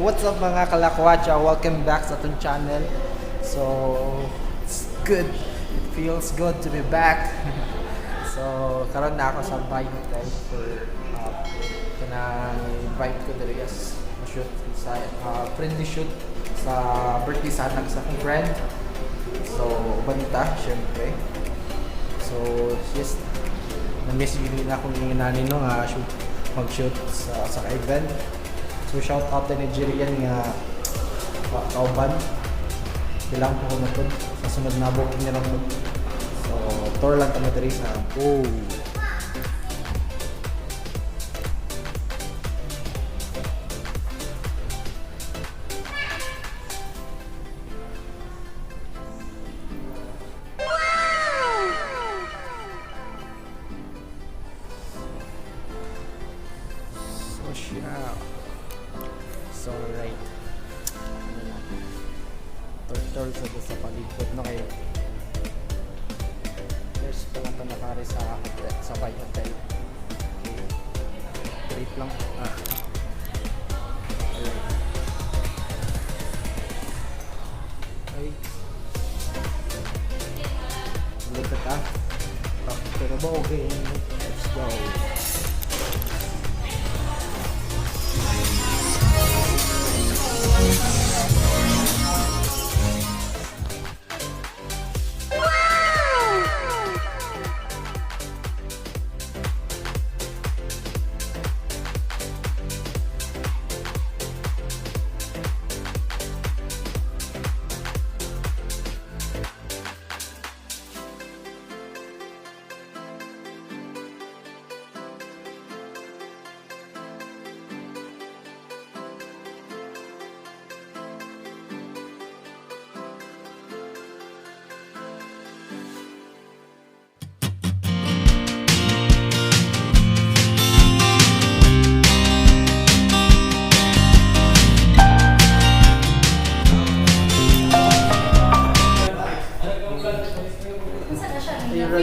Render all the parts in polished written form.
what's up mga kalakwatcha? Welcome back sa itong channel. So, it's good. It feels good to be back. So, karon na ako sa IN BAI HOTEL for invite ko dali as shoot sa friendly shoot sa birthday sa anak sa akong friend. So, banita, syempre. So, just na-miss yun na akong inani no nga mag-shoot sa event. So shout out to Nigerian nga kauban. Bilang po ko na to. Sa sunod na booking niya lang to. So tour lang kami diri sa So right. Turtle sa paligid na kayo. There's pala ito nakari sa hotel, sa IN BAI HOTEL. Wait lang. Alright. Okay. Look at that. Pero ba okay? Let's go.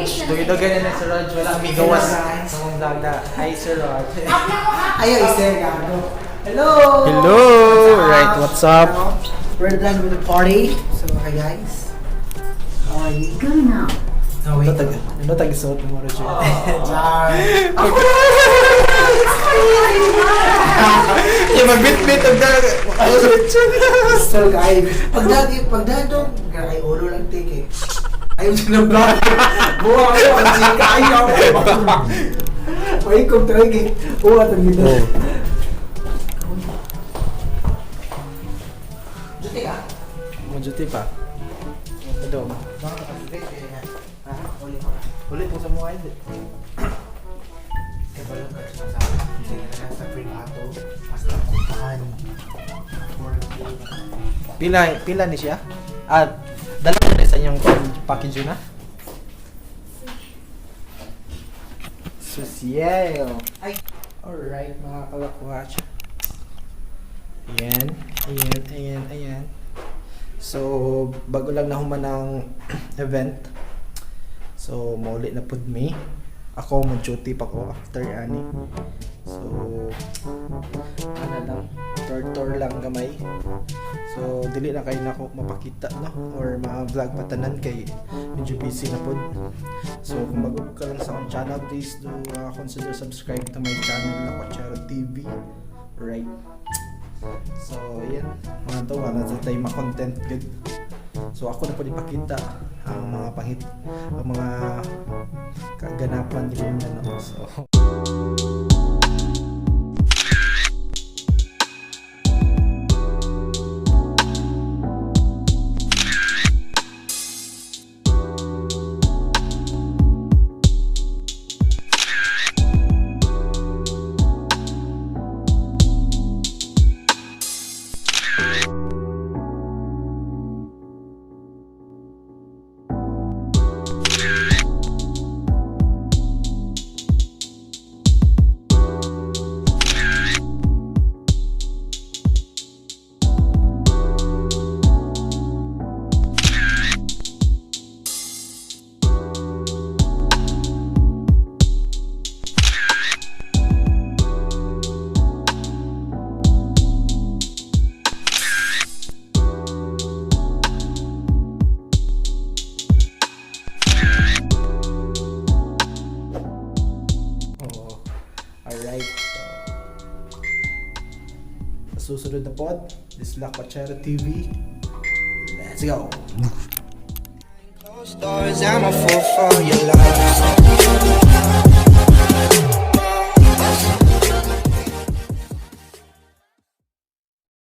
Dugi-dugi na Sir Rod, wala may gawas sa mong vlog na. Hi Sir Rod. Ayaw, Sir Gago. Hello! Hello! Right, what's up? We're done with the party. So, hi guys. How are you? Good now. Oh, wait. Ano tag-isuot mo rin siya? Jar. Yung mag-bit-bit ang So, guys, pag dado, ay ulo lang take eh. Ayaw siya ng vlog. Buwa ko, ang sika ayaw. Wait, kung tawag eh. Buwa ito dito. Juti ka? Majuti pa. Ito. Ulit mo sa mga ito. Kaya ba yung sa privato, mas nakupahan. Pila ni siya? Dala na sa inyong package na? Social! Ay! Alright mga kalakwatch. Ayan. So, bago lang nahuman ng event. So, maulit na pud me. Ako, mag-duty pa ko after ani. So, ano lang, tour lang gamay. So, dili na kayo na ako mapakita, no? Or ma-vlog patanan kay medyo busy na pod. So, kung bago ka lang sa akong channel, please do consider subscribe to my channel, Lakwatchero Tv. Right. So, yan. Mga to, wala sa tayo ma-content good. So, ako na po ipakita ang mga kaganapan din na, no? So, Alright, so susunod na pod, this is Lakwatchero TV. Let's go! Closed doors, I'm a fool for your love.